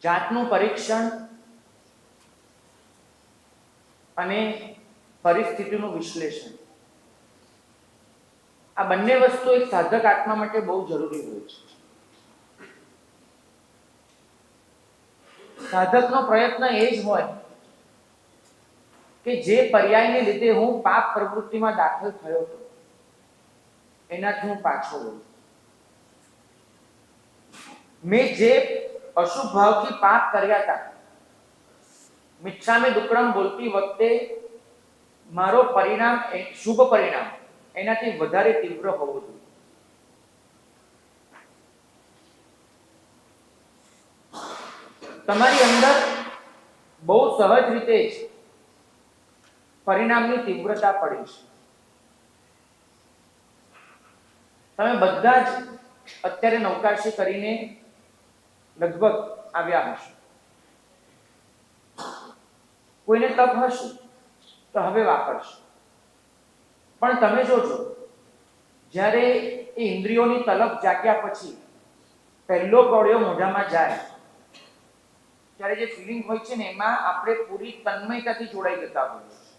જાતનું પરીક્ષણ અને પરિસ્થિતિનું વિશ્લેષણ, આ બંને વસ્તુ એક સાધક આત્મા માટે બહુ જરૂરી હોય છે. સાધકનો પ્રયત્ન એ જ હોય કે જે પર્યાયને લીધે હું પાપ પ્રવૃત્તિમાં દાખલ થયો હતો એનાથી હું પાછો વળું. મેં જે અશુભ ભાવથી પાપ કર્યા હતા, મિચ્છામિ દુક્કડમ બોલતી વખતે મારો પરિણામ, શુભ પરિણામ એનાથી વધારે તીવ્ર હોવું જોઈએ. તમારી અંદર બહુ સહજ રીતે જ પરિણામની તીવ્રતા પડી છે. તમે બધા જ અત્યારે નૌકાશી કરીને લગભગ આવ્યા હશો. કોઈને તક હશે તો હવે વાપરશે, પણ તમે જોજો જ્યારે એ ઇન્દ્રિયોની તલબ જાગ્યા પછી પહેલો કોળિયો મોઢામાં જાય ત્યારે જે ફિલિંગ હોય છે ને એમાં આપણે પૂરી તન્મયતાથી જોડાઈ જતા હોઈએ છીએ,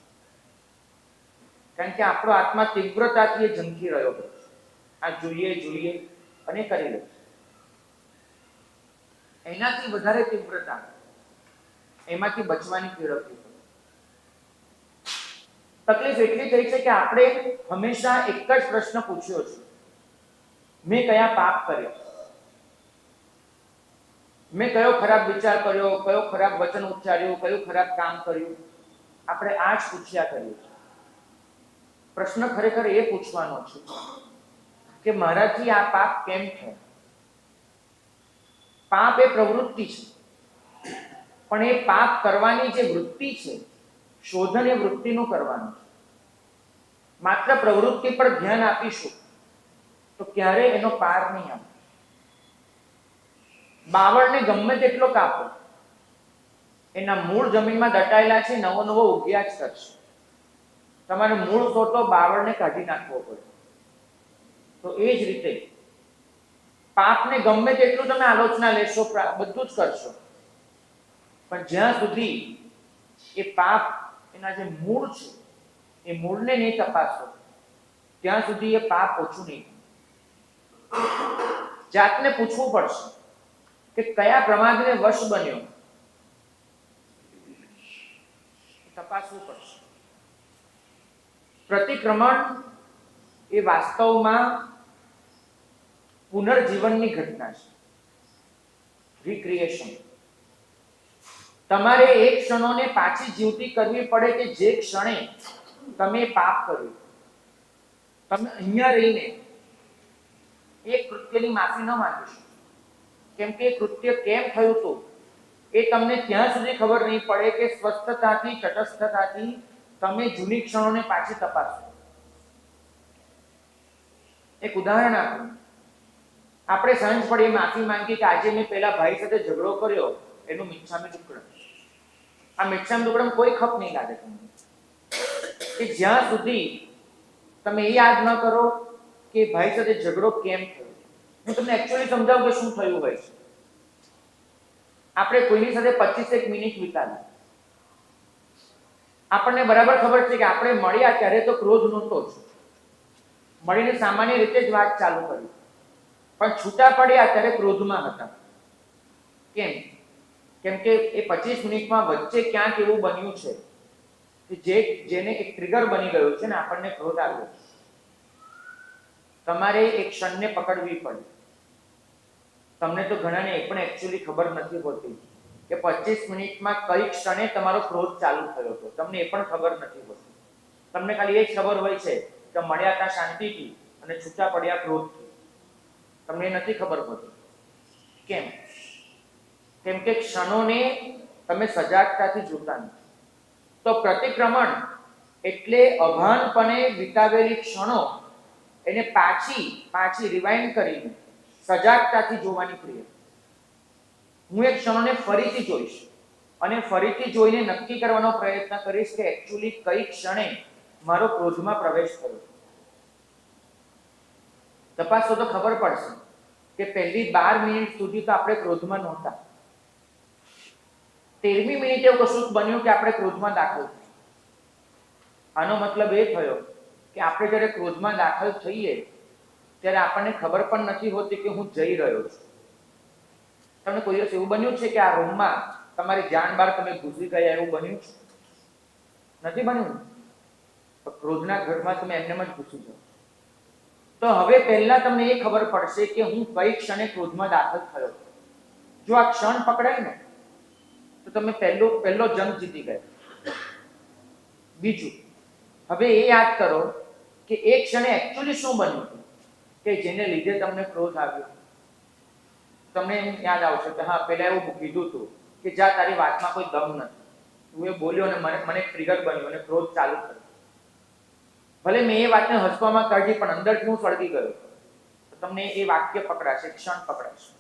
કારણ કે આપણો આત્મા તીવ્રતાથી ઝંખી રહ્યો હોય. આ જોઈએ જોઈએ અને કરી લે. એનાથી વધારે તીવ્રતા એમાંથી બચવાની કેળવવી પડે. તકલીફ એટલી થઈ છે કે આપણે હંમેશા એક જ પ્રશ્ન પૂછ્યો છે, મેં કયા પાપ કર્યા, મેં કયો ખરાબ વિચાર કર્યો, કયો ખરાબ વચન ઉચ્ચાર્યું, કયું ખરાબ કામ કર્યું. આપણે આ જ પૂછ્યા કરીએ છીએ. પ્રશ્ન ખરેખર એ પૂછવાનો છે કે મારાથી આ પાપ કેમ થયું. પાપ એ પ્રવૃત્તિ છે, પણ એ પાપ કરવાની જે વૃત્તિ છે, શોધન એ વૃત્તિનું કરવાનું છે. માત્ર પ્રવૃત્તિ પર ધ્યાન આપીશું તો ક્યારે એનો પાર નહીં આવે. બાવળને ગમે તેટલો કાપો, એના મૂળ જમીનમાં દટાયેલા છે, નવો નવો ઉગ્યા જ કરશે. તમારે મૂળ તો બાવળને કાઢી નાખવો પડે. તો એ જ રીતે પાપને ગમે તેટલું તમે આલોચના લેશો, બધું જ કરશો, પણ જ્યાં સુધી એ પાપ એના જે મૂળ છે એ મૂળને નહીં તપાસો ત્યાં સુધી એ પાપ ઓછું નહીં. જાતને પૂછવું પડશે કે કયા પ્રમાદને વશ બન્યો, તપાસવું પડશે. પ્રતિક્રમણ એ વાસ્તવમાં પુનર્જીવનની ઘટના છે, રિક્રિએશન. તમારે એ ક્ષણોને પાછી જીવતી કરવી પડે કે જે ક્ષણે તમે પાપ કર્યું. તમે અહીંયા રહીને એ કૃત્યની માફી ન માંગી શકો, કેમ કે કૃત્ય કેમ થયું હતું એ તમને ત્યાં સુધી ખબર નહીં પડે કે સ્વસ્થતાથી, તટસ્થતાથી તમે જૂની ક્ષણોને પાછી તપાસો. એક ઉદાહરણ આપું. આપણે સાંજ પડે માફી માંગી કે આજે મેં પેલા ભાઈ સાથે ઝઘડો કર્યો, એનું મિચ્છામિ દુક્કડમ. આ મિચ્છામિ દુક્કડમ કોઈ ખપ નહીં લાગે તમને, કે જ્યાં સુધી તમે એ યાદ ન કરો કે ભાઈ સાથે ઝઘડો કેમ થયો. હું તમને એકચ્યુઅલી સમજાવું કે શું થયું હોય છે. આપણે કોઈની સાથે 25 મિનિટ વિતાવી, આપણને બરાબર ખબર છે કે આપણે મળ્યા ત્યારે તો ક્રોધ નહોતો જ, મળીને સામાન્ય રીતે જ વાત ચાલુ કરી, પણ છૂટા પડ્યા ત્યારે ક્રોધમાં હતા. કેમ? કેમ કે એ 25 મિનિટમાં વચ્ચે ક્યાંક એવું બન્યું છે કે જેને એક ટ્રિગર બની ગયું છે ને આપણને ક્રોધ આવ્યો. તમારે એક ક્ષણને પકડવી પડે. તમને તો ઘણાને એ પણ એકચ્યુઅલી ખબર નથી હોતી કે 25 મિનિટમાં કઈ ક્ષણે તમારો ક્રોધ ચાલુ થયો હતો. તમને એ પણ ખબર નથી હોતી. તમને ખાલી એ જ ખબર હોય છે કે મળ્યા હતા શાંતિથી અને છૂટા પડ્યા ક્રોધથી. તમને નથી ખબર હોતી. કેમ? કેમ કે ક્ષણોને તમે સજાગતાથી જોતા નથી. તો પ્રતિક્રમણ એટલે અભાનપણે વિતાવેલી ક્ષણો એને પાછી રિવાઇન્ડ કરીને સજાગતાથી જોવાની ક્રિયા. હું એ ક્ષણોને ફરીથી જોઈશ અને ફરીથી જોઈને નક્કી કરવાનો પ્રયત્ન કરીશ કે એકચ્યુઅલી કઈ ક્ષણે મારો ક્રોધમાં પ્રવેશ થયો. તપાસો તો ખબર પડશે કે પહેલી 12 મિનિટ સુધી તો આપણે ક્રોધમાં નહોતા. 13મી મિનિટે એવું કશું બન્યું કે આપણે ક્રોધમાં દાખલ થઈએ. આનો મતલબ એ થયો કે આપણે જ્યારે ક્રોધમાં દાખલ થઈએ ત્યારે આપણને ખબર પણ નથી હોતી કે હું જઈ રહ્યો છું. તમને કોઈ દિવસ એવું બન્યું છે કે આ રૂમમાં તમારી જાણ બહાર તમે ઘૂસી ગયા એવું બન્યું છે? નથી બન્યું. ક્રોધના ઘરમાં તમે એમને જ ઘૂસી જાઓ. તો હવે પહેલા તમને એ ખબર પડશે કે હું કઈ ક્ષણે ક્રોધમાં દાખલ થયો. જો આ ક્ષણ પકડાય ને તો તમે પહેલો જંગ જીતી ગયા. બીજું, હવે એ યાદ કરો કે એ ક્ષણે એકચ્યુઅલી શું બન્યું હતું કે જેને લીધે તમને ક્રોધ આવ્યો. તમને એમ યાદ આવશે કે હા પહેલા એવું કીધું હતું કે જા તારી વાતમાં કોઈ દમ નથી. હું એ બોલ્યો અને મને ટ્રિગર બન્યું અને ક્રોધ ચાલુ થયો. ભલે મેં એ વાતને હસવામાં કાઢી પણ અંદરથી હું સળગી ગયો. તો તમને એ વાક્ય પકડાશે, ક્ષણ પકડાશે.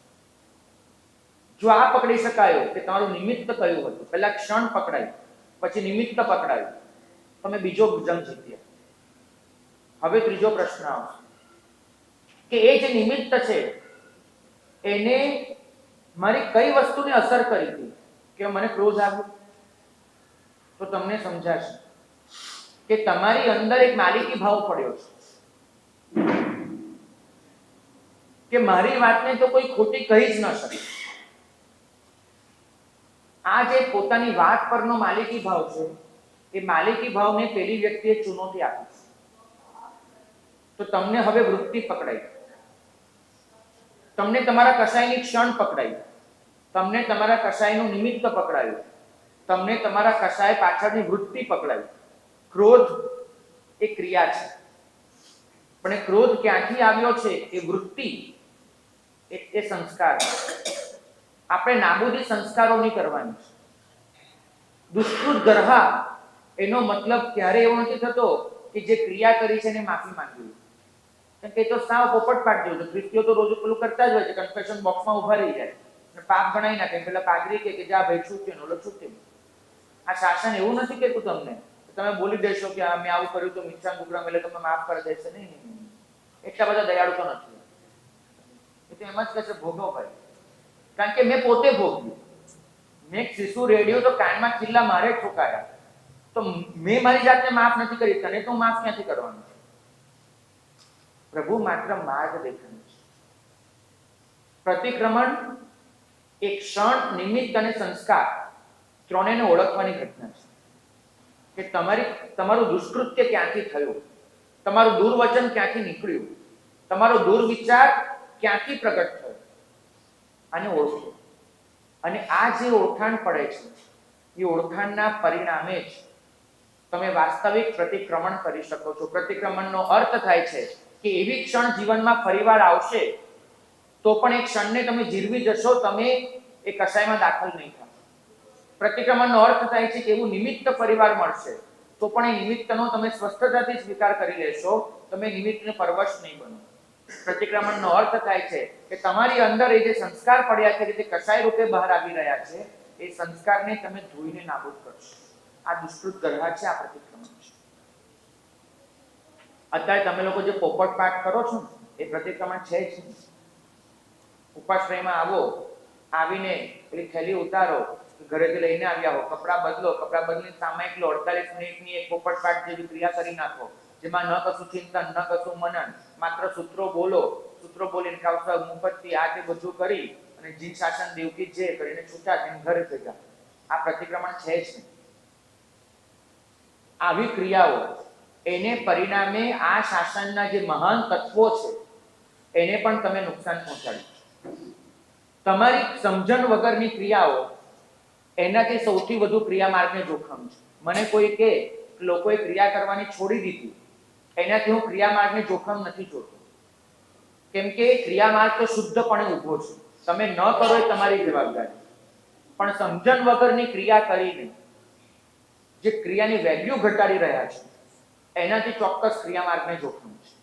જો આ પકડી શકાયો કે તમારું નિમિત્ત કયું હતું, પહેલા ક્ષણ પકડાયું પછી નિમિત્ત પકડાયું, તમે બીજો જંગ જીત્યા. હવે ત્રીજો પ્રશ્ન આવશે કે એ જે નિમિત્ત છે એને મારી કઈ વસ્તુને અસર કરી હતી કે મને ક્રોધ આવ્યો. તો તમને સમજાશે કે તમારી અંદર એક માલિકી ભાવ પડ્યો છે કે મારી વાતને તો કોઈ ખોટી કહી જ ન શકે. આ જે પોતાની વાત પરનો માલિકી ભાવ છે એ માલિકી ભાવને પેલી વ્યક્તિએ ચુનૌતી આપી. તો તમને હવે વૃત્તિ પકડાઈ, તમને તમારા કસાયની ક્ષણ પકડાઈ, તમને તમારા કસાયનું નિમિત્ત પકડાયું, તમને તમારા કસાય પાછળની વૃત્તિ પકડાઈ. ક્રોધ એ ક્રિયા છે પણ એ ક્રોધ ક્યાંથી આવ્યો છે એ વૃત્તિ એ સંસ્કાર. આપણે નાબૂદી સંસ્કારોની કરવાની છે. દુષ્કૃત ગર્હા એનો મતલબ ક્યારે એવો નથી થતો કે જે ક્રિયા કરી છે એને માફી માંગવી. કેમ કે તો સાવ પોપટપાટ જેવું છે. ખ્રિસ્તીઓ તો રોજ પેલું કરતા જ હોય છે, કન્ફેશન બોક્સમાં ઉભા રહી જાય અને પાપ ગણાઈ નાખે. પેલા પાદરી કે જા ભાઈ છૂટ્યો ઓલો છૂટ્યો. આ શાસન એવું નથી કહેતું તમને તમે બોલી દેશો કે મેં આવું કર્યું તો મિચ્છામ દુક્કડમ એટલે તમને માફ કરી દેશે. નહીં, એટલા બધા દયાળુ તો નથી. એ તો એમ જ કહેશે ભોગવો ભાઈ, કારણ કે મેં પોતે ભોગ્યું. મેં એક શિશુ રેડિયો તો કાનમાં ખિલ્લા મારે ઠોકાયા, તો મેં મારી જાતને માફ નથી કરી, તને તો માફ ક્યાંથી કરવાનું છે? પ્રભુ માત્ર માર્ગ દેખાડે છે. પ્રતિક્રમણ એક ક્ષણ, નિમિત્ત અને સંસ્કાર ત્રણેયને ઓળખવાની ઘટના છે કે તમારું દુષ્કૃત્ય ક્યાંથી થયું, તમારું દુર્વચન ક્યાંથી નીકળ્યું, તમારો દુર્વિચાર ક્યાંથી પ્રગટ થયો, આને ઓળખો. અને આ જે ઓળખાણ પડે છે એ ઓળખાણના પરિણામે જ તમે વાસ્તવિક પ્રતિક્રમણ કરી શકો છો. પ્રતિક્રમણનો અર્થ થાય છે કે એવી ક્ષણ જીવનમાં ફરીવાર આવશે તો પણ એ ક્ષણને તમે જીરવી જશો, તમે એ કસાયમાં દાખલ નહીં થાઓ. પ્રતિક્રમણનો અર્થ થાય છે કે એવું નિમિત્ત ફરીવાર મળશે તો પણ એ નિમિત્તનો તમે સ્વસ્થતાથી સ્વીકાર કરી લેશો, તમે નિમિત્તને પરવશ નહીં બનો. પ્રતિક્રમણનો અર્થ થાય છે કે તમારી અંદર એ જે સંસ્કાર પડ્યા છે કે જે કસાય રૂપે બહાર આવી રહ્યા છે એ સંસ્કારને તમે ધોઈને નાબૂદ કરશો. આ દુષ્કૃત ગર્હા છે, આ પ્રતિક્રમણ છે. અત્યારે તમે લોકો જે પોપટ પાઠ કરો છો એ પ્રતિક્રમણ છે જ. ઉપાશ્રયમાં આવો, આવીને પેલી થેલી ઉતારો, ઘરેથી લઈને આવ્યા હો, કપડાં બદલો, કપડાં બદલીને સામાયિક લો, 48 મિનિટની એક પોપટ પાઠ જેવી ક્રિયા કરી નાખો જેમાં ન કશું ચિંતન, ન કશું મનન, માત્ર સૂત્રો બોલો, સૂત્રો બોલીને કાવસર મુફત્તી આ તે બધું કરી અને જીન શાસન દેવકી જે કરીને છૂટા થઈને ઘરે ભેગા. આ પ્રતિક્રમણ છે જ નહીં. આવી ક્રિયાઓ એને પરિણામે આ શાસનના જે મહાન તત્વો છે એને પણ તમે નુકસાન પહોંચાડ્યું. તમારી સમજણ વગરની ક્રિયાઓ એનાથી સૌથી વધુ ક્રિયા માર્ગને જોખમ છે. મને કોઈ કે લોકોએ ક્રિયા કરવાની છોડી દીધી, એનાથી હું ક્રિયા માર્ગને જોખમ નથી જોતો. કેમ કે ક્રિયા માર્ગ તો શુદ્ધપણે ઊભો છે, તમે ન કરો એ તમારી જવાબદારી. પણ સમજણ વગરની ક્રિયા કરીને જે ક્રિયાની વેલ્યુ ઘટાડી રહ્યા છે એનાથી ચોક્કસ ક્રિયા માર્ગને જોખમ છે.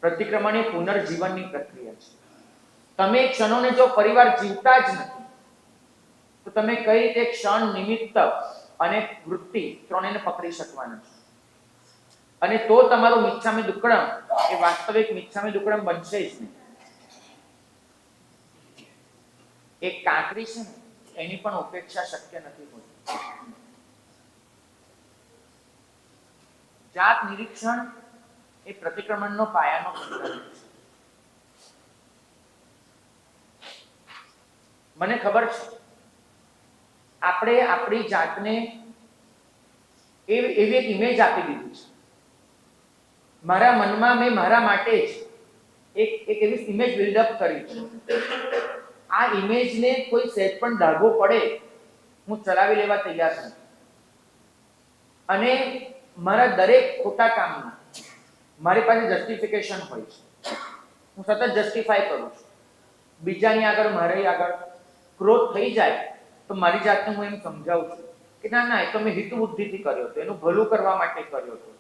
પ્રતિક્રમણ એ પુનર્જીવનની પ્રક્રિયા છે. તમે ક્ષણોને જો પરિવાર જીવતા જ નથી તો તમે કઈ રીતે ક્ષણ, નિમિત્ત અને વૃત્તિ ત્રણેયને પકડી શકવાના છો? અને તો તમારું મિચ્છામી દુક્કડમ એ વાસ્તવિક મિચ્છામી દુક્કડમ બનશે જ નહીં. એક કાંકરી છે ને એની પણ ઉપેક્ષા શક્ય નથી હોતી. જાત નિરીક્ષણ એ પ્રતિક્રમણનો પાયાનો પ્રકાર છે. મને ખબર છે આપણે આપણી જાતને એવી એક ઇમેજ આપી દીધી છે. મારા મનમાં મેં મારા માટે જ એક એવી ઇમેજ બિલ્ડઅપ કરી છે. આ ઇમેજને કોઈ સહેજ પણ ડાઘો પડે હું ચલાવી લેવા તૈયાર છું. અને મારા દરેક ખોટા કામનું મારી પાસે જસ્ટિફિકેશન હોય છે. હું સતત જસ્ટિફાય કરું છું. બીજાની આગળ, મારી આગળ ક્રોધ થઈ જાય તો મારી જાતને હું એમ સમજાવું છું કે ના ના, એ તો મેં હિત બુદ્ધિથી કર્યો હતો, એનું ભલું કરવા માટે કર્યો હતો.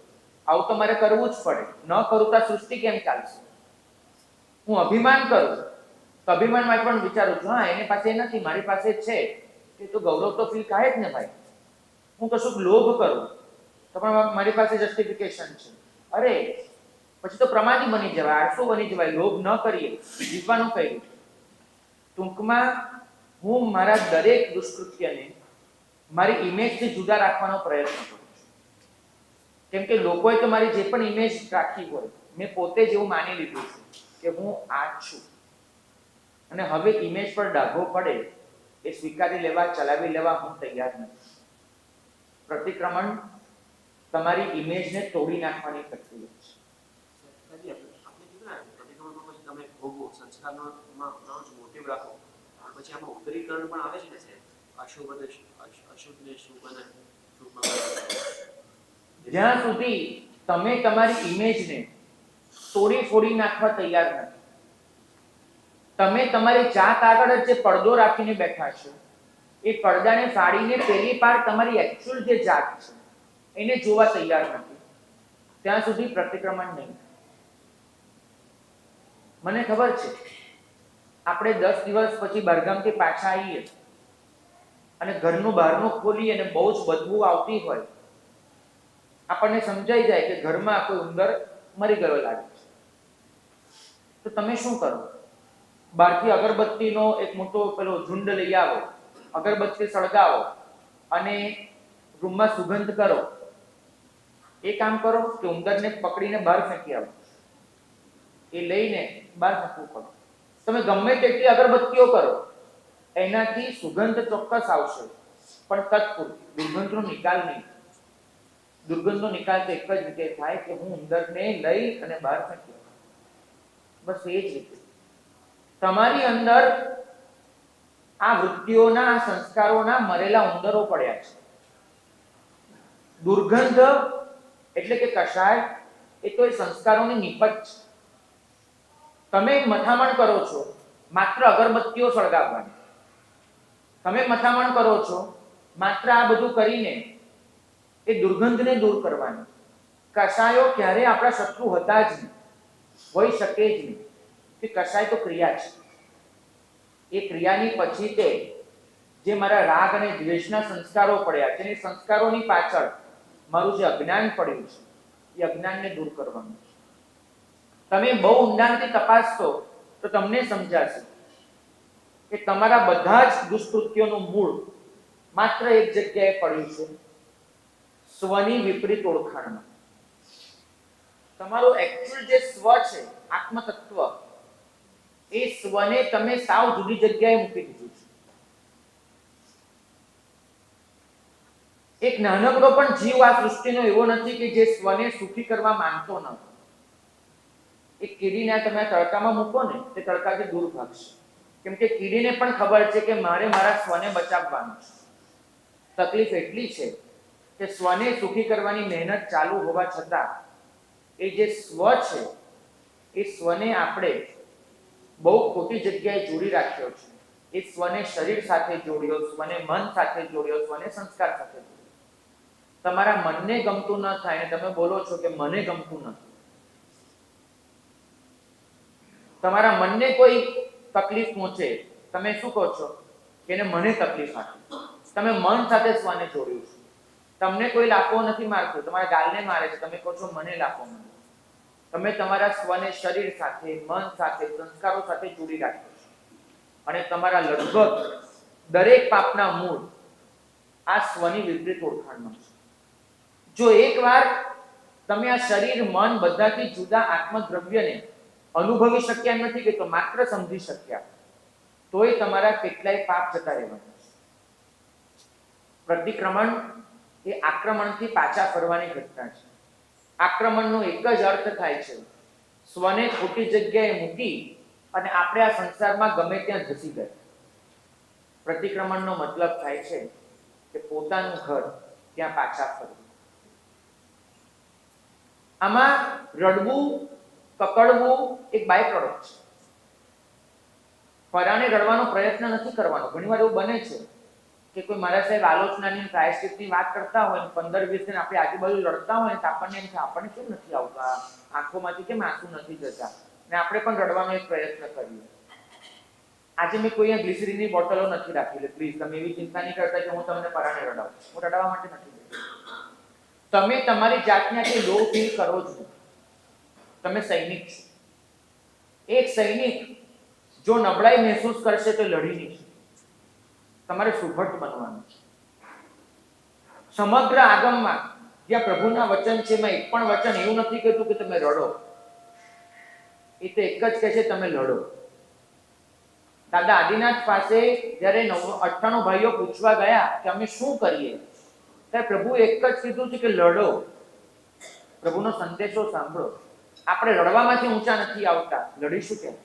આવું તો મારે કરવું જ પડે, ન કરું તો સૃષ્ટિ કેમ ચાલશે? હું અભિમાન કરું તો અભિમાનમાં પણ વિચારું છું, હા એની પાસે નથી, મારી પાસે છે, એ તો ગૌરવ તો ફીલ થાય જ ને ભાઈ. હું કશુંક લોભ કરું તો પણ મારી પાસે જસ્ટિફિકેશન છે. અરે પછી તો પ્રમાદી બની જવાય, આળસુ બની જવાય. લોભ ન કરીએ, જીવવાનું કઈ? ટૂંકમાં હું મારા દરેક દુષ્કૃત્યને મારી ઇમેજથી જુદા રાખવાનો પ્રયત્ન કરું છું. કેમ કે લોકોએ તો મારી જે પણ ઇમેજ રાખી હોય, મેં પોતે જ એવું માની લીધું છે કે હું આ છું. અને હવે ઇમેજ પર ડાઘો પડે એ સ્વીકારી લેવા, ચલાવી લેવા હું તૈયાર નથી. પ્રતિક્રમણ તમારી ઇમેજને તોડી નાખવાની પ્રક્રિયા છે. તમે ભોગવો, સંસ્કારમાં મોટિવ રાખો, પછી આમાં ઉત્તરીકરણ પણ આવે છે ને, અશુભ અને અશુભ ને શુભ અને શુભ. જ્યાં સુધી તમે તમારી ઇમેજને તોડી ફોડી નાખવા તૈયાર નથી, તમે તમારી જાત આગળ જે પડદો રાખીને બેઠા છો, એ પડદાને ફાડીને પેલી પાર તમારી એકચ્યુઅલ જે જાત છે એને જોવા તૈયાર નથી, ત્યાં સુધી પ્રતિક્રમણ નહીં. મને ખબર છે આપણે 10 દિવસ પછી બહારગામથી પાછા આવીએ અને ઘરનું બહારનું ખોલીએ અને બહુ જ બદબુ આવતી હોય, આપણને સમજાઈ જાય કે ઘરમાં કોઈ ઉંદર મરી ગયો લાગે છે. તો તમે શું કરો? બહારથી અગરબત્તીનો એક મોટો પેલો ઝુંડ લઈ આવો, અગરબત્તી સળગાવો અને રૂમમાં સુગંધ કરો. એ કામ કરો કે ઉંદરને પકડીને બહાર ફેંકી આવો? એ લઈને બહાર ફેંકવું પડે. તમે ગમે તેટલી અગરબત્તીઓ કરો, એનાથી સુગંધ ચોક્કસ આવશે, પણ તત્પૂરતી, દુર્ગંધનો નિકાલ નહીં. દુર્ગંધનો નિકાલ તો એક જ રીતે થાય કે હું ઉંદરને લઈ અને બહાર ફેંકી આવું. બસ એ જ રીતે તમારી અંદર આ વૃત્તિઓના, આ સંસ્કારોના મરેલા ઉંદરો પડ્યા છે. દુર્ગંધ એટલે કે કષાય એ તો એ સંસ્કારોની નિપજ છે. તમે મથામણ કરો છો માત્ર અગરબત્તીઓ સળગાવવાની, તમે મથામણ કરો છો માત્ર આ બધું કરીને એ દુર્ગંધને દૂર કરવાની. કષાયો ક્યારે આપણા શત્રુ હતા જ નહીં, હોઈ શકે જ નહીં. કે કષાય તો ક્રિયા છે. એ ક્રિયાની પછી તે જે મારા રાગ અને દ્વેષના સંસ્કારો પડ્યા છે, એ સંસ્કારોની પાછળ મારું જે અજ્ઞાન પડ્યું છે, એ અજ્ઞાનને દૂર કરવાનું છે. તમે બહુ ઊંડાણથી તપાસશો તો તમને સમજાશે કે તમારા બધા જ દુષ્કૃત્યોનું મૂળ માત્ર એક જગ્યાએ પડ્યું છે, સ્વની વિપરીત ઓળખાણમાં. તમારો એકચ્યુઅલ જે સ્વ છે, આત્મતત્વ, એ સ્વને તમે સાવ જુદી જગ્યાએ મૂકી દીધું છે. એક નાનકડો પણ જીવ આ સૃષ્ટિનો એવો નથી કે જે સ્વને સુખી કરવા માંગતો ન હોય. એક કીડીને તમે તડકામાં મૂકો ને, તે તડકાથી દૂર ભાગશે, કેમ કે કીડીને પણ ખબર છે કે મારે મારા સ્વને બચાવવાનું છે. તકલીફ એટલી છે કે સ્વને સુખી કરવાની મહેનત ચાલુ હોવા છતાં એ જે સ્વ છે, એ સ્વને આપણે બહુ ખોટી જગ્યાએ જોડી રાખ્યો છે. એ સ્વને શરીર સાથે જોડ્યો, સ્વને મન સાથે જોડ્યો, સ્વને સંસ્કાર સાથે જોડ્યો. તમારા મનને ગમતું ન થાય ને તમે બોલો છો કે મને ગમતું નથી. તમારા મનને કોઈ તકલીફ પહોંચે, તમે શું કહો છો કે એને મને તકલીફ આપી. તમે મન સાથે સ્વને જોડ્યું છે. તમને કોઈ લાફો નથી મારતું, તમારા ગાલને મારે છે, તમે કહો છો મને લાફો મારે. તમે તમારા સ્વને શરીર સાથે, મન સાથે, સંસ્કારો સાથે જોડી રાખ્યો છે. અને તમારા લગભગ દરેક પાપના મૂળ આ સ્વની વિપરીત ઓળખાણમાં છે. જો એકવાર તમે આ શરીર મન બધાથી જુદા આત્મદ્રવ્યને અનુભવી શક્યા નથી કે તો માત્ર સમજી શક્યા, તોય તમારા કેટલાય પાપ જતા રહેવાના છે. પ્રતિક્રમણ એ આક્રમણથી પાછા ફરવાની ઘટના છે. આક્રમણનો એક જ અર્થ થાય છે સ્વને ખોટી જગ્યાએ મૂકી અને આપણે આ સંસારમાં ગમે ત્યાં ધસી ગયા. પ્રતિક્રમણનો મતલબ થાય છે કે પોતાનું ઘર ત્યાં પાછા ફરવું. આમાં રડવું કકડવું એક બાય પ્રોડક્ટ છે. પરાને રડવાનો પ્રયત્ન નથી કરવાનો. ઘણીવાર એવું બને છે કે કોઈ મારા સાહેબ આલોચનાની પ્રાયશ્ચિતની વાત કરતા હોય 15-20 દિન આપણી આજુબાજુ લડતા હોય તો આપણને એમ કે આપણને કેમ નથી આવતા, આંખોમાંથી કેમ આંસુ નથી જતા, ને આપણે પણ રડવાનો એક પ્રયત્ન કરીએ. આજે મેં કોઈ ગ્લિસરીનની બોટલો નથી રાખી, એટલે પ્લીઝ તમે એવી ચિંતા નહીં કરતા કે હું તમને પરાને રડાવું. હું રડાવવા માટે નથી બેઠો. તમે તમારી જાતને આટલી લો ફીલ કરો છો. તમે સૈનિક છો. એક સૈનિક જો નબળાઈ મહેસૂસ કરશે તો લડી નહીં. તમારે સુભટ બનવાનું છે. સમગ્ર આગમમાં જ્યાં પ્રભુના વચન છે એમાં એક પણ વચન એવું નથી કહેતું કે તમે રડો. એ તો એક જ કહે છે તમે લડો. દાદા આદિનાથ પાસે જ્યારે 98 ભાઈઓ પૂછવા ગયા કે અમે શું કરીએ, ત્યારે પ્રભુએ એક જ કીધું છે કે લડો. પ્રભુનો સંદેશો સાંભળો. આપણે રડવામાંથી ઊંચા નથી આવતા, લડીશું કેમ?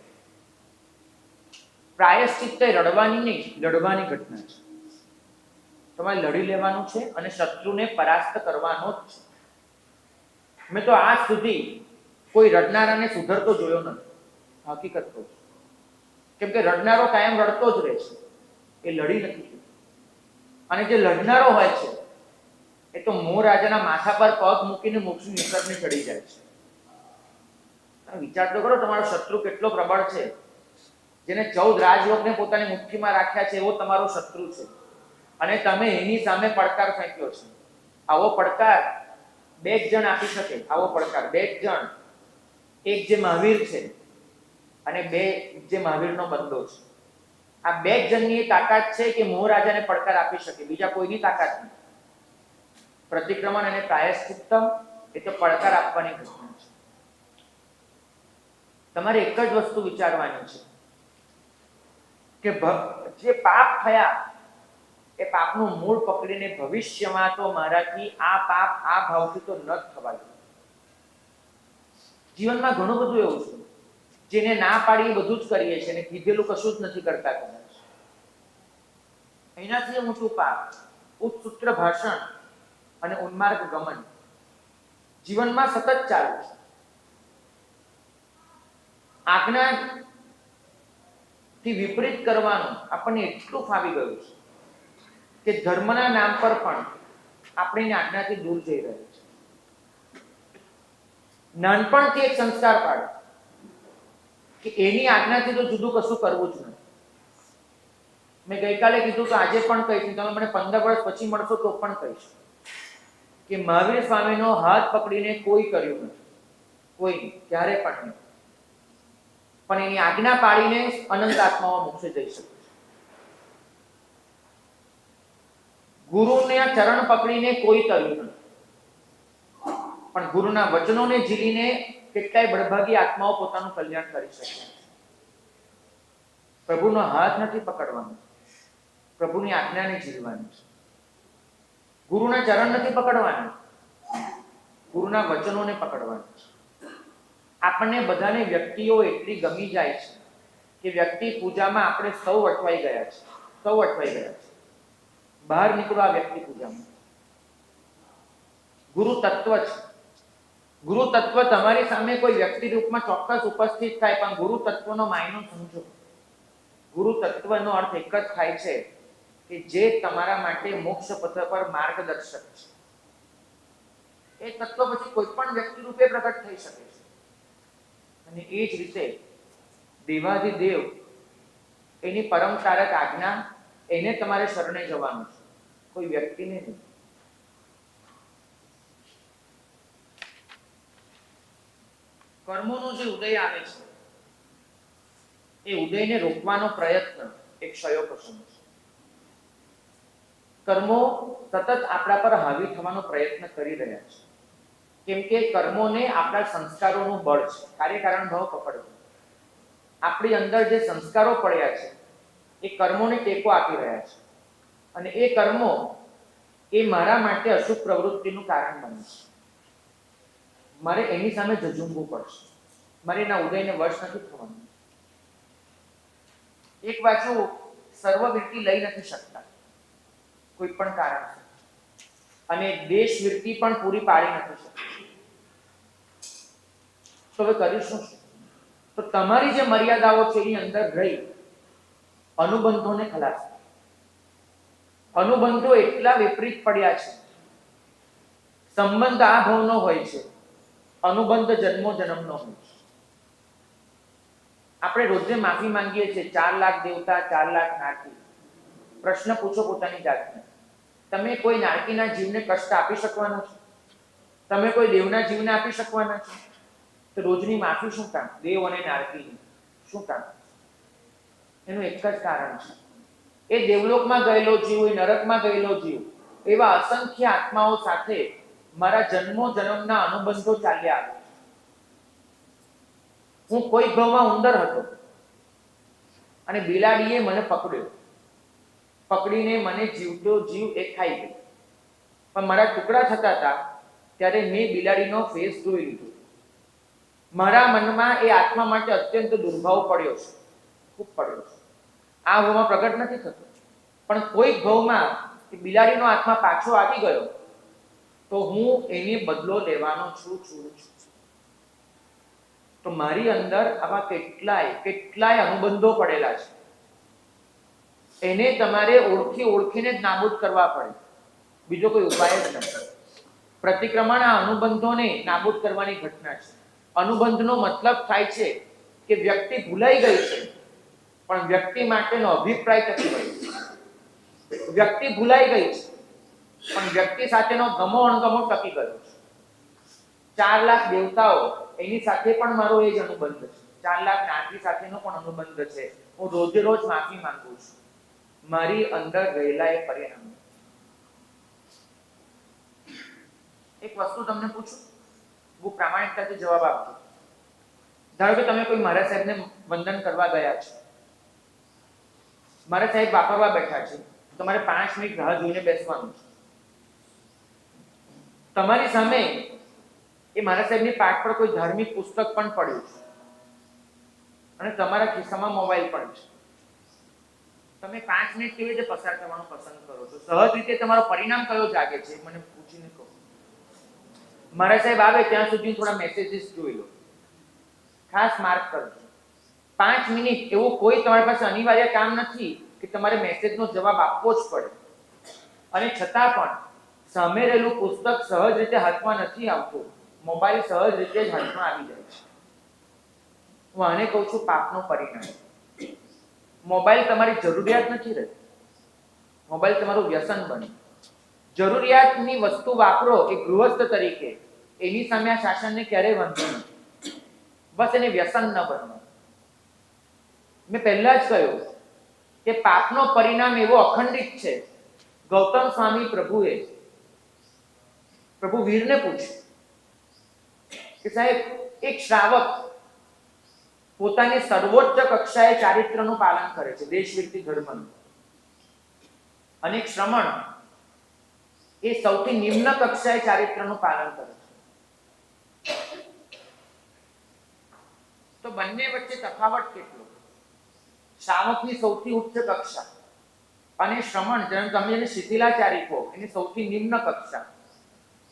પ્રાયશ્ચિત્ત રડવાની નહીં, લડવાની ઘટના છે. તમારે લડી લેવાનું છે અને શત્રુને પરાસ્ત કરવાનો જ છે. મેં તો આજ સુધી કોઈ રડનારાને સુધરતો જોયો નથી. હકીકત કહું છું. કેમ કે રડનારો કાયમ રડતો જ રહે છે. એ લડી નથી. અને જે લડનારો હોય છે એ તો મોર રાજાના માથા પર પગ મૂકીને મોક્ષની નિસરને ચડી જાય છે. વિચાર તો કરો, તમારો શત્રુ કેટલો પ્રબળ છે. જેને 14 રાજલોકને પોતાની મુઠ્ઠીમાં રાખ્યા છે એવો તમારો શત્રુ છે, અને તમે એની સામે પડકાર ફેંક્યો છે. આવો પડકાર બે જ જણ આપી શકે. આવો પડકાર બે જ જણ, એક જે મહાવીર છે અને બે જે મહાવીરનો બંદો છે. આ બે જ જણની તાકાત છે કે મોહ રાજાને પડકાર આપી શકે, બીજા કોઈની તાકાત નથી. પ્રતિક્રમણ અને પ્રાયશ્ચિત્ત એ તો પડકાર આપવાની ઘટના છે. તમારે એક જ વસ્તુ વિચારવાની છે કે જે પાપ થયા એ પાપનું મૂળ પકડીને ભવિષ્યમાં તો મારાથી આ પાપ આ ભાવથી તો ન જ થવા જોઈએ. જીવનમાં ઘણું બધું એવું છે જેને ના પાડી બધું જ કરીએ છીએ અને કીધેલું કશું જ નથી કરતા. કદાચ એનાથી ઊંચું પાપ ઉચ્ચસૂત્ર ભાષણ અને ઉન્માર્ગ ગમન જીવનમાં સતત ચાલુ છે. આજ્ઞાથી વિપરીત કરવાનું આપણને એટલું ફાવી ગયું છે કે ધર્મના નામ પર પણ આપણી આજ્ઞાથી દૂર જઈ રહ્યું છે. નાનપણથી એક સંસ્કાર પાડો કે એની આજ્ઞાથી તો જુદું કશું કરવું જ નથી. મેં ગઈકાલે કીધું તો આજે પણ કહીશ, તમે મને 15 વર્ષ પછી મળશો તો પણ કહીશ કે મહાવીર સ્વામીનો હાથ પકડીને કોઈ કર્યું નથી, કોઈ ક્યારે પણ નહીં. પણ એની આજ્ઞા પાડીને અનંત આત્માઓ મોક્ષે જઈ શકે છે. ગુરુના ચરણ પકડીને કોઈ તર્યું નથી, પણ ગુરુના વચનોને ઝીલીને કેટલાય બળભાગી આત્માઓ પોતાનું કલ્યાણ કરી શકે. પ્રભુનો હાથ નથી પકડવાનો, પ્રભુની આજ્ઞાને ઝીલવાની છે. ગુરુના ચરણ નથી પકડવાના, ગુરુના વચનોને પકડવાના છે. આપણને બધાને વ્યક્તિઓ એટલી ગમી જાય છે કે વ્યક્તિ પૂજામાં આપણે સૌ અટવાઈ ગયા છે. સૌ અટવાઈ ગયા છે. બહાર નીકળો આ વ્યક્તિ પૂજામાં. ગુરુ તત્વ છે. ગુરુ તત્વ તમારી સામે કોઈ વ્યક્તિ રૂપમાં ચોક્કસ ઉપસ્થિત થાય, પણ ગુરુ તત્વનો માયનો સમજો. ગુરુ તત્વનો અર્થ એક જ થાય છે કે જે તમારા માટે મોક્ષ પથ પર માર્ગદર્શક છે. એ તત્વ પછી કોઈ પણ વ્યક્તિ રૂપે પ્રગટ થઈ શકે છે. અને એ જ રીતે દેવાધિદેવ એની પરમતારક આજ્ઞા, એને તમારે શરણે જવાનું છે, કોઈ વ્યક્તિને નહીં. કર્મોનો જે ઉદય આવે છે એ ઉદયને રોકવાનો પ્રયત્ન એક ક્ષયોપશમ છે. કર્મો સતત આપણા પર હાવી થવાનો પ્રયત્ન કરી રહ્યા છે, કેમ કે કર્મોને આપણા સંસ્કારોનું બળ છે. કાર્યકારણ ભાવ પકડો. આપણી અંદર જે સંસ્કારો પડ્યા છે એ કર્મોને ટેકો આપી રહ્યા છે, અને એ કર્મો એ મારા માટે અશુભ પ્રવૃત્તિનું કારણ બને છે. મારે એની સામે ઝઝૂમવું પડશે, મારે એના ઉદયને વશ નથી થવાનું. એક બાજુ સર્વવૃત્તિ લઈ નથી શકતા કોઈ પણ કારણ, અને દેશવૃત્તિ પણ પૂરી પાડી નથી શકતા. તો હવે કરીશું શું? તો તમારી જે મર્યાદાઓ છે એની અંદર રહી અનુબંધોને ખલાસ. અનુબંધો એટલા વિપરીત પડ્યા છે. સંબંધ આ ભાવનો હોય છે, અનુબંધ જન્મો જન્મનો હોય છે. આપણે રોજે માફી માંગીએ છીએ, 4 લાખ દેવતા 4 લાખ નારકી. પ્રશ્ન પૂછો પોતાની જાતને, તમે કોઈ નારકીના જીવને કષ્ટ આપી શકવાના છો? તમે કોઈ દેવના જીવને આપી શકવાના છો? તો રોજની માફી શું કામ? દેવ અને નારકીની શું કામ? એનું એક જ કારણ છે, એ દેવલોકમાં ગયેલો જીવ હોય, નરકમાં ગયેલો જીવ, એવા અસંખ્ય આત્માઓ સાથે મારા જન્મો જન્મના અનુબંધો ચાલ્યા આવે. હું કોઈ ભાવમાં ઉંદર હતો અને બિલાડીએ મને પકડ્યો, પકડીને મને જીવતો જીવ એ ખાઈ ગયો. પણ મારા ટુકડા થતા હતા ત્યારે મેં બિલાડીનો ફેસ જોઈ લીધો. મારા મનમાં એ આત્મા માટે અત્યંત દુર્ભાવ પડ્યો છે, ખૂબ પડ્યો છે. આ ભાવમાં પ્રગટ નથી થતો, પણ કોઈ ભાવમાં એ બિલાડીનો આત્મા પાછો આવી ગયો તો હું એની બદલો લેવાનો છું. તો મારી અંદર આવા કેટલાય અનુબંધો પડેલા છે. એને તમારે ઓળખીને જ નાબૂદ કરવા પડે, બીજો કોઈ ઉપાય જ નથી. પ્રતિક્રમણ આ અનુબંધોને નાબૂદ કરવાની ઘટના છે. અનુબંધનો મતલબ થાય છે કે વ્યક્તિ ભૂલાઈ ગઈ છે, પણ વ્યક્તિ માટેનો અભિપ્રાય ટકી ગયો. વ્યક્તિ ભૂલાઈ ગઈ છે, પણ વ્યક્તિ સાથેનો ગમો અણગમો ટકી ગયો છે. 4 લાખ દેવતાઓ, એની સાથે પણ મારો એ જ અનુબંધ છે. 4 લાખ નારકી સાથેનો પણ અનુબંધ છે. હું રોજે રોજ માફી માંગુ છું મારી અંદર રહેલા એ પરિણામ. એક વસ્તુ તમને પૂછું, બહુ પ્રામાણિકતાથી જવાબ આપજો. ધારો કે તમે કોઈ મહારાજ સાહેબને વંદન કરવા ગયા છો, મહારાજ સાહેબ વાપરવા બેઠા છે, તમારે 5 મિનિટ રાહ જોઈને બેસવાનું છે. તમારી સામે એ મહારાજ સાહેબની પાઠ પર કોઈ ધાર્મિક પુસ્તક પણ પડ્યું છે અને તમારા ખિસ્સામાં મોબાઈલ પણ છે. તમે 5 મિનિટ કેવી રીતે પસાર કરવાનું પસંદ કરો છો? સહજ રીતે તમારો પરિણામ કયો જાગે છે મને પૂછીને કહો. મહારાજ સાહેબ આવે ત્યાં સુધી થોડા મેસેજીસ જોઈ લો, ખાસ માર્ક કરજો. 5 મિનિટ એવું કોઈ તમારી પાસે અનિવાર્ય કામ નથી કે તમારે મેસેજનો જવાબ આપવો જ પડે, અને છતાં પણ સામે રહેલું પુસ્તક સહજ રીતે હાથમાં નથી આવતું, મોબાઈલ સહજ રીતે જ હાથમાં આવી જાય છે. હું આને કહું છું પાપનો પરિણામ. મોબાઈલ તમારી જરૂરિયાત નથી રહી, મોબાઈલ તમારું વ્યસન બને. જરૂરિયાતની વસ્તુ વાપરો એ ગૃહસ્થ તરીકે, એની સામે આ શાસનને ક્યારેય વાંધો નથી. બસ એને વ્યસન ન બનવું. મેં પહેલા જ કહ્યું કે પાપનો પરિણામ એવો અખંડિત છે. ગૌતમ સ્વામી પ્રભુ વીરને પૂછ્યું કે સાહેબ, એક શ્રાવક પોતાની સર્વોચ્ચ કક્ષાએ ચારિત્રનું પાલન કરે છે, દેશવૃત્તિ ધર્મનું, અને એક શ્રમણ એ સૌથી નિમ્ન કક્ષાએ ચારિત્રનું પાલન કરે છે. તો બંને વચ્ચે તફાવત કેટલો? શ્રાવકની સૌથી ઉચ્ચ કક્ષા અને શ્રમણ, જેને તમે એને શિથિલાચારી કહો, એની સૌથી નિમ્ન કક્ષા.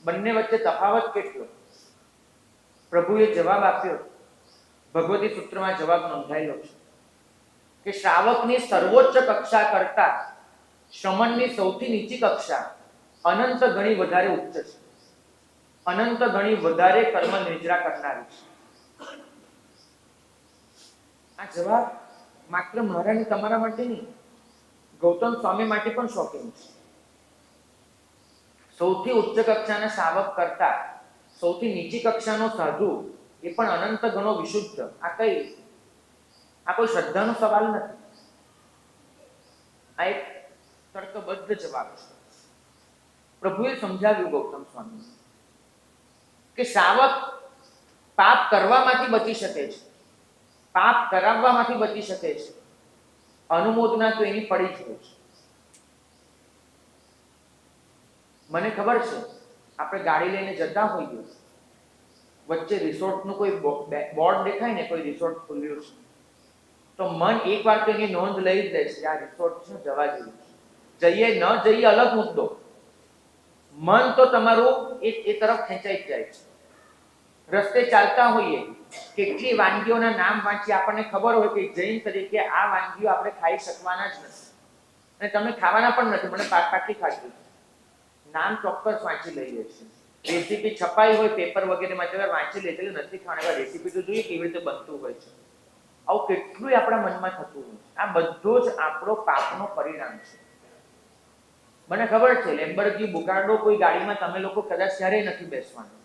બંને વચ્ચે તફાવત કેટલો? પ્રભુએ જવાબ આપ્યો, ભગવતી સૂત્રમાં જવાબ નોંધાયેલો છે કે શ્રાવકની સર્વોચ્ચ કક્ષા કરતા શ્રમણની સૌથી નીચી કક્ષા અનંત ગણી વધારે ઉચ્ચ છે, અનંત ગણી વધારે કર્મ નિર્જરા કરનારી છે. આ જવાબ માત્ર મારા ને તમારા માટે નહીં, ગૌતમ સ્વામી માટે પણ શોકિંગ છે. સૌથી ઉચ્ચ કક્ષાના શ્રાવક કરતા સૌથી નીચી કક્ષાનો સાધુ એ પણ અનંત ગણો વિશુદ્ધ. આ કોઈ શ્રદ્ધાનો સવાલ નથી, આ એક તર્કબદ્ધ જવાબ છે. પ્રભુએ સમજાવ્યું ગૌતમ સ્વામી કે શ્રાવક પાપ કરવામાંથી બચી શકે છે, પાપ કરાવવામાંથી બચી શકે છે, અનુમોદના તો એની પડી જ હોય છે. મને ખબર છે, આપણે ગાડી લઈને જતા હોઈએ, વચ્ચે રિસોર્ટનું કોઈ બોર્ડ દેખાય ને, કોઈ રિસોર્ટ ખુલ્યું છે, તો મન એક વાર તો એની નોંધ લઈ જ લે છે, આ રિસોર્ટ છે, જવા જેવું છે. જઈએ ન જઈએ અલગ મુદ્દો, મન તો તમારું એ તરફ ખેંચાઈ જ જાય છે. રસ્તે ચાલતા હોઈએ, કેટલી વાનગીઓના નામ વાંચી આપણને ખબર હોય કે જૈન તરીકે આ વાનગીઓ આપણે ખાઈ શકવાના જ નથી, અને તમે ખાવાના પણ નથી. મને પાકી ખાધી, નામ ચોક્કસ વાંચી લઈએ છીએ, રેસીપી છપાઈ હોય પેપર વગેરેમાં ત્યારે વાંચી લે એટલે નથી ખાવાના, રેસીપી તો જોઈએ કેવી રીતે બનતું હોય છે. આવું કેટલું આપણા મનમાં થતું હોય છે. આ બધો જ આપણો પાપનો પરિણામ છે. મને ખબર છે, લેમ્બોર્ગિની બુગાર્ડો કોઈ ગાડીમાં તમે લોકો કદાચ ક્યારેય નથી બેસવાનું,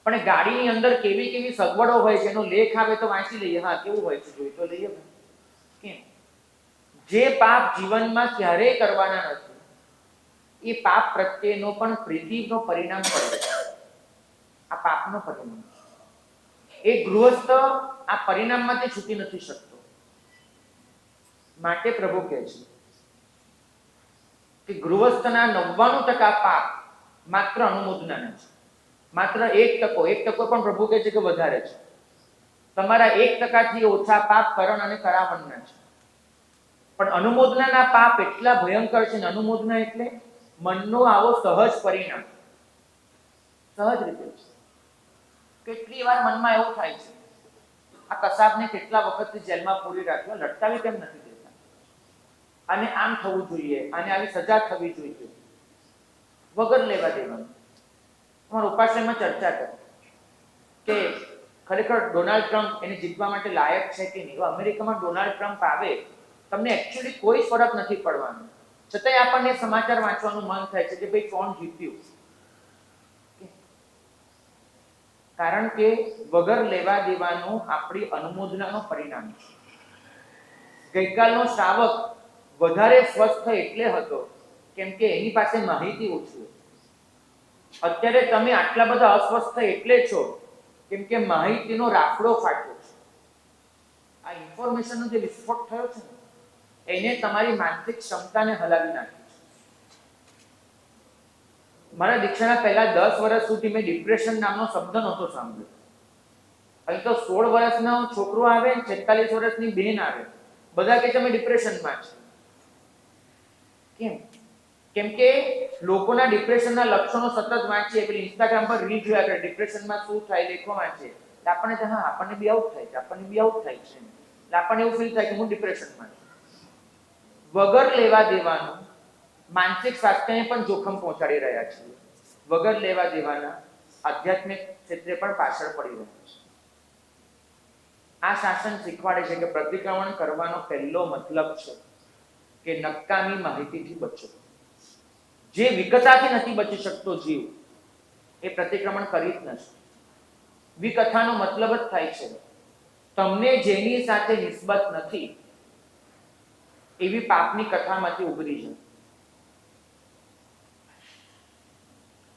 પણ ગાડીની અંદર કેવી કેવી સગવડો હોય છે એનો લેખ આવે તો વાંચી લઈએ, હા કેવું હોય છે જોઈ તો લઈએ. કેમ? જે પાપ જીવનમાં ક્યારેય કરવાના નથી એ પાપ પ્રત્યેનો પણ પ્રીતિનો પરિણામ પડે છે. આ પાપનો પરિણામ. એ ગૃહસ્થ આ પરિણામમાંથી છૂટી નથી શકતો. માટે પ્રભુ કહે છે કે ગૃહસ્થના 99% પાપ માત્ર અનુમોદનાના છે. માત્ર 1% પણ પ્રભુ કહે છે કે વધારે છે. તમારા 1% ઓછા પાપ કરણ અને કરાવનના છે. પણ અનુમોદનાના પાપ એટલા ભયંકર છે ને, અનુમોદના એટલે મનનો આવો સહજ પરિણામ, સહજ રીતે. કેટલી વાર મનમાં એવું થાય છે, આ કસાબને કેટલા વખતથી જેલમાં પૂરી રાખ્યો, લટકાવી કેમ નથી દેતા, અને આમ થવું જોઈએ, આને આવી સજા થવી જોઈએ, વગર લેવા દેવાનું. અમારા ઉપાશ્રયમાં ચર્ચા કરી કે ખરેખર ડોનાલ્ડ ટ્રમ્પ એને જીતવા માટે લાયક છે કે નહીં. અમેરિકામાં ડોનાલ્ડ ટ્રમ્પ આવે, તમને એકચ્યુઅલી કોઈ ફરક નથી પડવાનો, છતાંય આપણને સમાચાર વાંચવાનું મન થાય છે કે ભાઈ કોણ જીત્યું. કારણ કે વગર લેવા દેવાનું આપણી અનુમોદનાનો પરિણામ છે. ગઈકાલનો શ્રાવક વધારે સ્વસ્થ એટલે હતો કેમ કે એની પાસે માહિતી ઓછી હતી. અત્યારે તમે આટલા બધા અસ્વસ્થ એટલે છો કેમ કે માહિતીનો રાફડો ફાટ્યો છે. આ ઇન્ફોર્મેશનનો જે વિસ્ફોટ થયો છે ને, એને તમારી માનસિક ક્ષમતાને હલાવી નાખી છે. મારા દીક્ષાના પહેલા 10 વર્ષ સુધી મેં ડિપ્રેશન નામનો શબ્દ નહોતો સાંભળ્યો. અહીં તો 16 વર્ષનો છોકરો આવે, 46 વર્ષની બહેન આવે, બધા કે તમે ડિપ્રેશનમાં છો. કેમ? કેમ કે લોકોના ડિપ્રેશનના લક્ષણો સતત વાંચીએ, પેલી ઇન્સ્ટાગ્રામ પર રીલ જોયા કરે, ડિપ્રેશનમાં શું થાય લેખો વાંચીએ, એટલે આપણને તો હા આપણને બી આઉટ થાય છે, આપણને બી આઉટ થાય છે, એટલે આપણને એવું ફીલ થાય કે હું ડિપ્રેશનમાં છું. વગર લેવા દેવાનું માનસિક સ્વાસ્થ્યને પણ જોખમ પહોંચાડી રહ્યા છીએ. વગર લેવા દેવાના આધ્યાત્મિક ક્ષેત્રે પણ પાછળ પડી રહ્યા છે. આ શાસન શીખવાડે છે કે પ્રતિક્રમણ કરવાનો પહેલો મતલબ છે કે નકામી માહિતીથી બચો. જે વિકતાથી નથી બચી શકતો જીવ, એ પ્રતિક્રમણ કરી જ નથી. વિકથાનો મતલબ જ થાય છે તમને જેની સાથે નિસ્બત નથી એવી પાપની કથામાંથી ઉભરી જાય.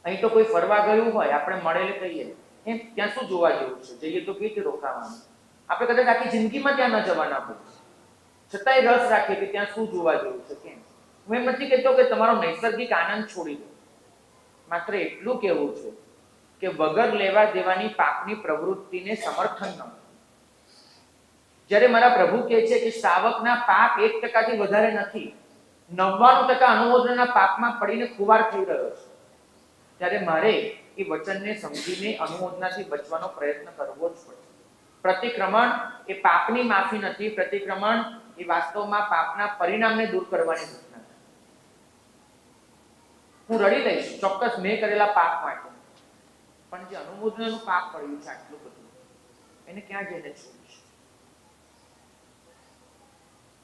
અહીં તો કોઈ ફરવા ગયું હોય, આપણે મળેલે કહીએ એમ ત્યાં શું જોવા જેવું છે, જઈએ તો કેવી રીતે રોકાવાનું. આપણે કદાચ આખી જિંદગીમાં ત્યાં ન જવાના હોય, છતાંય રસ રાખીએ કે ત્યાં શું જોવા જેવું છે. કેમ? હું એમ નથી કહેતો કે તમારો નૈસર્ગિક આનંદ છોડી દો, માત્ર એટલું કહેવું છે કે વગર લેવા દેવાની પાપની પ્રવૃત્તિને સમર્થન ન. જ્યારે મારા પ્રભુ કહે છે કે શ્રાવકના પાપ 1%થી વધારે નથી, 99% અનુમોદનના પાપમાં પડીને ખુવાર થઈ રહ્યો છે, ત્યારે મારે એ વચનને સમજીને અનુમોદનાથી બચવાનો પ્રયત્ન કરવો જ પડે. પ્રતિક્રમણ એ પાપની માફી નથી, પ્રતિક્રમણ એ વાસ્તવમાં પાપના પરિણામને દૂર કરવાની ઘટના છે. હું રડી લઈશ ચોક્કસ મેં કરેલા પાપ માટે, પણ જે અનુમોદનાનું પાપ પડ્યું છે આટલું બધું, એને ક્યાં જઈને છોડીશ?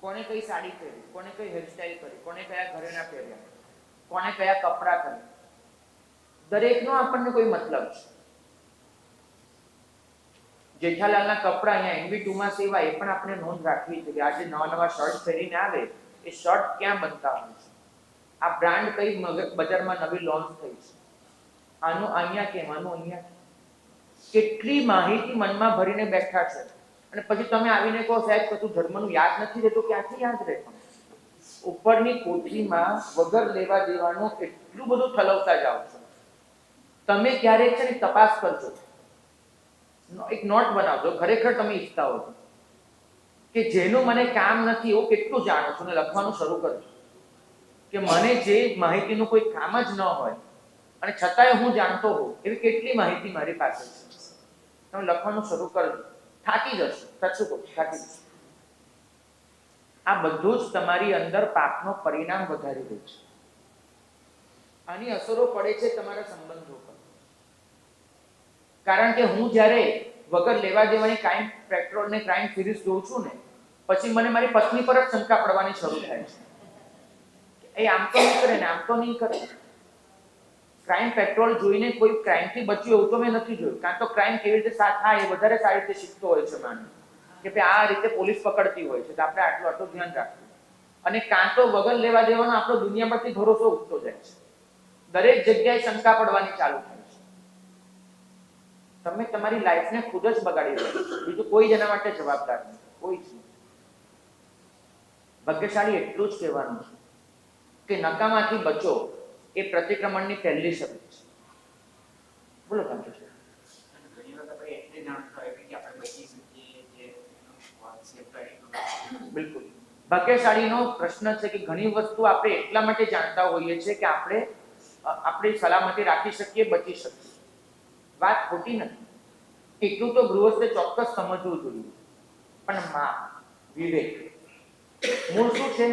કોને કઈ સાડી પહેરી, કોને કઈ હેરસ્ટાઈલ કરી, કોને કયા ઘરેણા પહેર્યા, કોને કયા કપડા કર્યા, દરેકનો આપણને કોઈ મતલબ છે. જેઠાલાલના કપડા અહીંયા NV2 માં સેવા, એ પણ આપણે નોંધ રાખવી છે કે આજે નવા નવા શર્ટ પહેરીને આવે, એ શર્ટ ક્યાં બનતા હોય છે, આ બ્રાન્ડ કઈ બજારમાં નવી લોન્ચ થઈ છે, આનું અહીંયા કેમ, આનું અહીંયા કેમ. કેટલી માહિતી મનમાં ભરીને બેઠા છે અને પછી તમે આવીને કહો સાહેબ કશું ધર્મનું યાદ નથી રહેતું, ક્યાંથી યાદ રહે? ઉપરની કોઠીમાં વગર લેવા દેવાનું એટલું બધું ઠલવતા જાઓ છો. તમે ક્યારેક છે ને તપાસ કરજો, એક નોટ બનાવજો, ખરેખર તમે ઈચ્છતા હો કે જેનું મને કામ નથી એવું કેટલું જાણો છો, ને લખવાનું શરૂ કરજો કે મને જે માહિતીનું કોઈ કામ જ ન હોય અને છતાંય હું જાણતો હોઉં એવી કેટલી માહિતી મારી પાસે છે. તમે લખવાનું શરૂ કરજો, થાકી જશો, સાચું કહું, થાકી જશો. આ બધું જ તમારી અંદર પાપનો પરિણામ વધારી દે છે. આની અસરો પડે છે તમારા સંબંધો પર. કારણ કે હું જ્યારે વગર લેવા દેવાની ક્રાઇમ પેટ્રોલ ને ક્રાઇમ સિરીઝ જોઉં છું ને, પછી મને મારી પત્ની પર જ શંકા પડવાની શરૂ થાય છે. એ આમ તો નહીં કરે ને આમ તો નહીં કરે. ક્રાઇમ પેટ્રોલ જોઈને કોઈ ક્રાઇમથી બચ્યું એવું તો મેં નથી જોયું. કાં તો ક્રાઇમ કેવી રીતે થાય એ વધારે સારી રીતે શીખતો હોય છે માનવ, કે ભાઈ આ રીતે પોલીસ પકડતી હોય છે તો આપણે આટલું ધ્યાન રાખવું. અને કાં તો વગર લેવા દેવાનો આપણો દુનિયા પરથી ભરોસો ઉઠતો જાય છે. દરેક જગ્યાએ શંકા પડવાની ચાલુ થાય છે. તમે તમારી લાઈફને ખુદ જ બગાડી રહ્યા છો, બીજું કોઈ જ એના માટે જવાબદાર નથી, કોઈ જ નહીં. ભાગ્યશાળી એટલું જ કહેવાનું છે કે નકામાથી બચો એ પ્રતિક્રમણની પહેલી શબ્દ છે. બોલો ભાગ્યશાળી. ઘણી વખત આપણે એટલે જાણતા હોય કે આપણે બચી શકીએ જે બિલકુલ. ભાગ્યશાળીનો પ્રશ્ન છે કે ઘણી વસ્તુ આપણે એટલા માટે જાણતા હોઈએ છીએ કે આપણે આપણી સલામતી રાખી શકીએ, બચી શકીએ. વાત ખોટી નથી, એટલું તો ગૃહસ્થે ચોક્કસ સમજવું જોઈએ. પણ માં વિવેક મૂળ શું છે?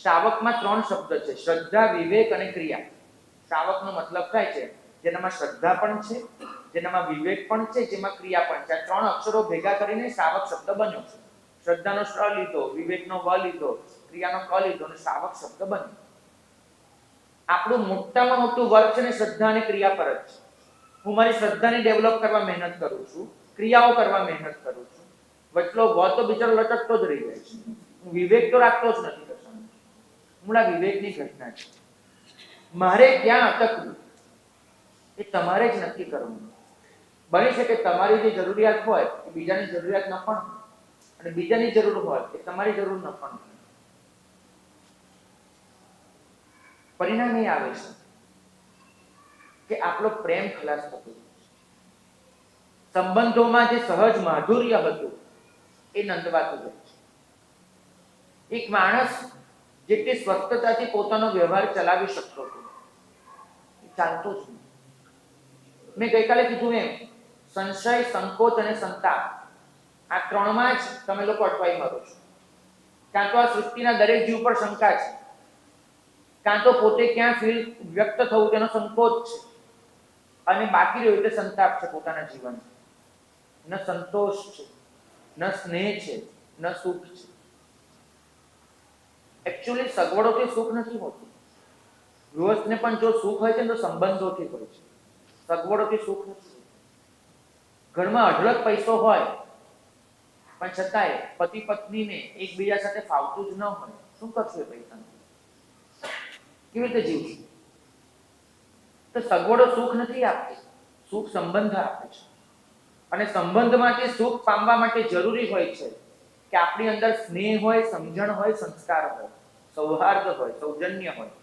શ્રાવકમાં 3 શબ્દ છે: શ્રદ્ધા, વિવેક અને ક્રિયા. શ્રાવકનો મતલબ થાય છે જેનામાં શ્રદ્ધા પણ છે, જેનામાં વિવેક પણ છે, જેમાં ક્રિયા પણ છે. આ 3 અક્ષરો ભેગા કરીને શ્રાવક શબ્દ બન્યો છે. શ્રદ્ધાનો શ લીધો, વિવેકનો વ લીધો, ક્રિયાનો ક લીધો અને શ્રાવક શબ્દ બન્યો. આપણું મોટામાં મોટું વર્ક છે ને શ્રદ્ધા અને ક્રિયા પર જ છે. હું મારી શ્રદ્ધાને ડેવલપ કરવા મહેનત કરું છું, ક્રિયાઓ કરવા મહેનત કરું છું. વચલો વ તો બિચારો લટકતો જ રહી જાય છે. હું વિવેક તો રાખતો જ નથી કશામાં. મૂળા વિવેકની ઘટના છે. મારે ક્યાં અટકવું એ તમારે જ નક્કી કરવાનું. બની શકે તમારી જે જરૂરિયાત હોય એ બીજાની જરૂરિયાત ન પણ, અને બીજાની જરૂર હોય એ તમારી જરૂર ન પણ. પરિણામ એ આવે છે કે આપણો પ્રેમ ખલાસ થતો જાય છે. સંબંધોમાં જે સહજ માધુર્ય હતું એ નંદવાતું જાય છે. એક માણસ જેટલી સ્વસ્થતાથી પોતાનો વ્યવહાર ચલાવી શકતો હતો એ ચાલતો જ નહીં. મેં ગઈકાલે કીધું એમ, સંશય, સંકોચ અને સંતાપ આ 3માં જ તમે લોકો અટવાઈ મારો છો. કાં તો આ સૃષ્ટિના દરેક જીવ પર શંકા છે, કાં તો પોતે ક્યાં ફીલ વ્યક્ત થવું તેનો સંકોચ છે, અને બાકી રહ્યું એટલે સંતાપ છે પોતાના જીવન. ન સંતોષ છે, ન સ્નેહ છે, ન સુખ છે. એકચ્યુઅલી સગવડોથી સુખ નથી હોતું. ગૃહસ્થને પણ જો સુખ હોય છે તો સંબંધોથી હોય છે, સગવડોથી સુખ નથી. ઘરમાં અઢળક પૈસો હોય પણ છતાંય પતિ પત્નીને એકબીજા સાથે ફાવતું જ ન હોય, શું કરશું એ પૈસાનું? કેવી રીતે જીવશું? તો સગવડો સુખ નથી આપતી, સુખ સંબંધ આપે છે. અને સંબંધમાંથી સુખ પામવા માટે જરૂરી હોય છે કે આપણી અંદર સ્નેહ હોય, સમજણ હોય, સંસ્કાર હોય, સૌહાર્દ હોય, સૌજન્ય હોય.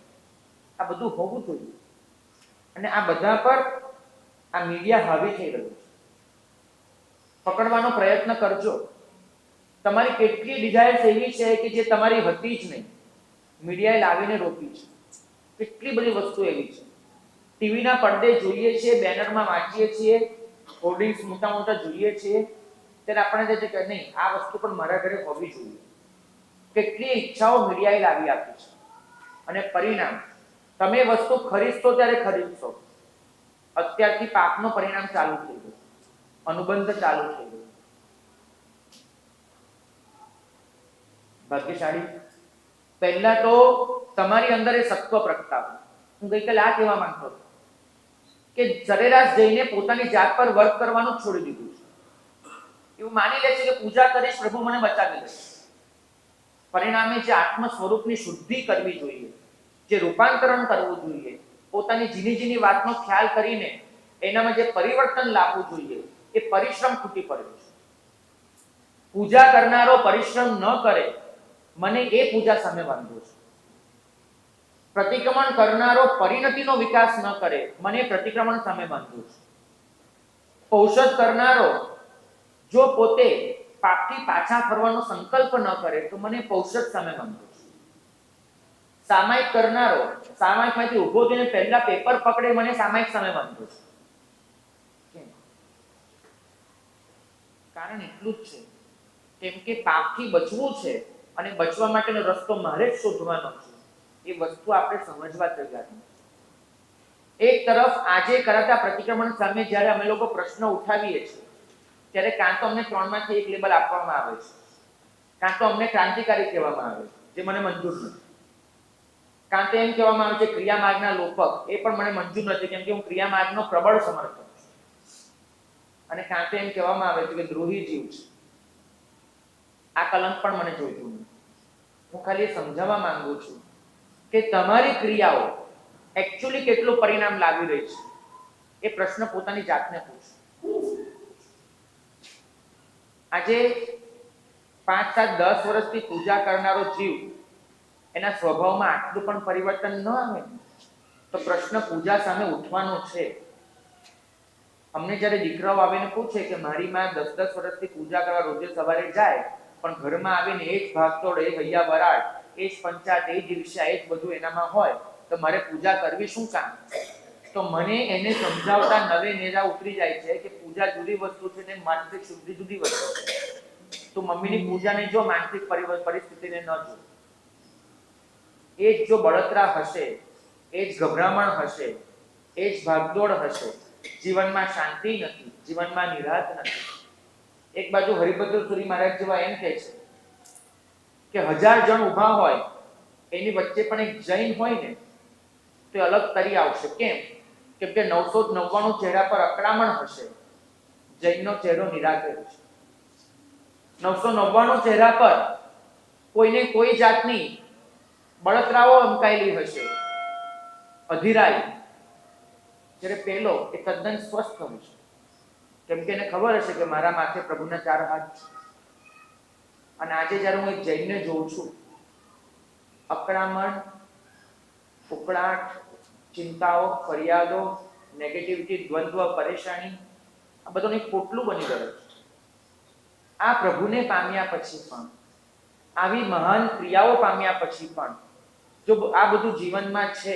આ બધું હોવું જોઈએ. અને આ બધા પર આ મીડિયા હાવી થઈ રહ્યું છે. પકડવાનો પ્રયત્ન કરજો. તમારી કેટલી ડિઝાયર્સ એવી છે કે જે તમારી હતી જ નહીં, મીડિયાએ લાવીને રોકી છે. કેટલી બધી વસ્તુ એવી છે. ટીવીના પડદે જોઈએ છીએ, બેનરમાં વાંચીએ છીએ, હોર્ડિંગ્સ મોટા મોટા જોઈએ છીએ, ત્યારે આપણે કહે છે કે નહીં, આ વસ્તુ પણ મારા ઘરે હોવી જોઈએ. કેટલી ઈચ્છાઓ મીડિયાએ લાવી આપી છે. અને પરિણામ તમે વસ્તુ ખરીદશો ત્યારે ખરીદશો, અત્યારથી પાપનો પરિણામ ચાલુ થઈ ગયું, અનુબંધ ચાલુ થઈ ગયો. ભાગ્યશાળી પહેલા તો તમારી અંદર એ સત્વ પ્રગટાવો. હું ગઈકાલે આ કહેવા માંગતો હતો કે સરેરાશ જઈને પોતાની જાત પર વર્ક કરવાનું છોડી દીધું છે. એવું માની લે છે કે પૂજા કરીશ, પ્રભુ મને બચાવી લેશે. પરિણામે જે આત્મ સ્વરૂપની શુદ્ધિ કરવી જોઈએ જે રૂપાંતરણ કરવું જોઈએ, પોતાની ઝીણી વાતનો ખ્યાલ કરીને એનામાં જે પરિવર્તન લાવવું જોઈએ, એ પરિશ્રમ ખૂટી પડ્યો છે. પૂજા કરનારો પરિશ્રમ ન કરે, મને એ પૂજા સામે વાંધો છે. પ્રતિક્રમણ કરનારો પરિણતિનો વિકાસ ન કરે, મને પ્રતિક્રમણ સામે વાંધો છે. ઔષધ કરનારો જો પોતે પાપથી પાછા ફરવાનો સંકલ્પ ન કરે, તો મને ઔષધ સામે વાંધો છે. સામાયિક કરનારો સામાયિકમાંથી ઊભો થઈને પહેલા પેપર પકડે, મને સામાયિક સામે વાંધો છે. કેમ? કારણ એટલું જ છે, કેમ કે પાપથી બચવું છે અને બચવા માટેનો રસ્તો મારે જ શોધવાનો છે. એ વસ્તુ આપણે સમજવા તૈયાર નથી. એક તરફ આજે કરાતા પ્રતિક્રમણ સામે જ્યારે અમે લોકો પ્રશ્ન ઉઠાવીએ છીએ, ત્યારે કાં તો અમને 3 માંથી 1 લેબલ આપવામાં આવે છે, કાં તો અમને ક્રાંતિકારી કહેવામાં આવે છે, જે મને મંજૂર નથી. કાં તો એમ કહેવામાં આવે છે ક્રિયા માર્ગના લોપક, એ પણ મને મંજૂર નથી, કેમ કે હું ક્રિયા માર્ગનો પ્રબળ સમર્થક છું. અને કાં તો એમ કહેવામાં આવે છે કે દ્રોહી જીવ છે. આ કલંક પણ મને જોઈતું નથી. હું ખાલી સમજાવવા માંગુ છું કે તમારી ક્રિયાઓ એકચ્યુઅલી કેટલું પરિણામ લાવી રહી છે, એ પ્રશ્ન પોતાની જાતને પૂછો. આજે 5, 7, 10 વર્ષથી પૂજા કરનારો જીવ, એના સ્વભાવમાં આટલું પણ પરિવર્તન ન આવે, તો પ્રશ્ન પૂજા સામે ઉઠવાનો છે. અમને જ્યારે દીકરાઓ આવીને પૂછે કે મારી માં 10 વર્ષથી પૂજા કરવા રોજે સવારે જાય, પણ ઘરમાં આવીને એ જ ભાગતોડ, એ હૈયા વરાળ, એ જ પંચાયત, એ જ ઈર્ષ્યા, એ જ બધું એનામાં હોય, તો મારે પૂજા કરવી શું કામ? તો મને એને સમજાવતા નવે નેરા ઉતરી જાય છે કે પૂજા જુદી વસ્તુ છે ને માનસિક શુદ્ધિ જુદી વસ્તુ છે. તો મમ્મીની પૂજાને જો, માનસિક પરિસ્થિતિને ન જો. એ જ જો બળતરા હશે, એ જ ગભરામણ હશે, એ જ ભાગદોડ હશે, જીવનમાં શાંતિ નથી, જીવનમાં નિરાત નથી. એક બાજુ હરિભદ્ર સુરી મહારાજ જેવા એમ કહે છે કે 1000 જણ ઊભા હોય, એની વચ્ચે પણ એક જૈન હોય ને, તો અલગ તરી આવશે. કેમ? કેમ કે 999 ચહેરા પર અકળામણ હશે, જૈનનો ચહેરો નિરાતે હશે. 999 ચહેરા પર કોઈને કોઈ જાતની બળતરાઓ અંકાયેલી હશે, અધીરાઈ, જ્યારે પેલો એ તદ્દન સ્વસ્થ હશે, કેમ કે એને ખબર હશે કે મારા માથે પ્રભુના 4 હાથ છે. અને આજે જ્યારે હું એક જૈનને જોઉં છું, અકળામણ, ઉકળાટ, ચિંતાઓ, ફરિયાદો, નેગેટિવિટી, દ્વંદ્વ, પરેશાની, આ બધું એક પોટલું બની ગયું છે. આ પ્રભુને પામ્યા પછી પણ, આવી મહાન ક્રિયાઓ પામ્યા પછી પણ જો આ બધું જીવનમાં છે,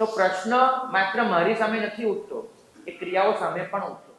તો પ્રશ્ન માત્ર મારી સામે નથી ઉઠતો, એ ક્રિયાઓ સામે પણ ઉઠે.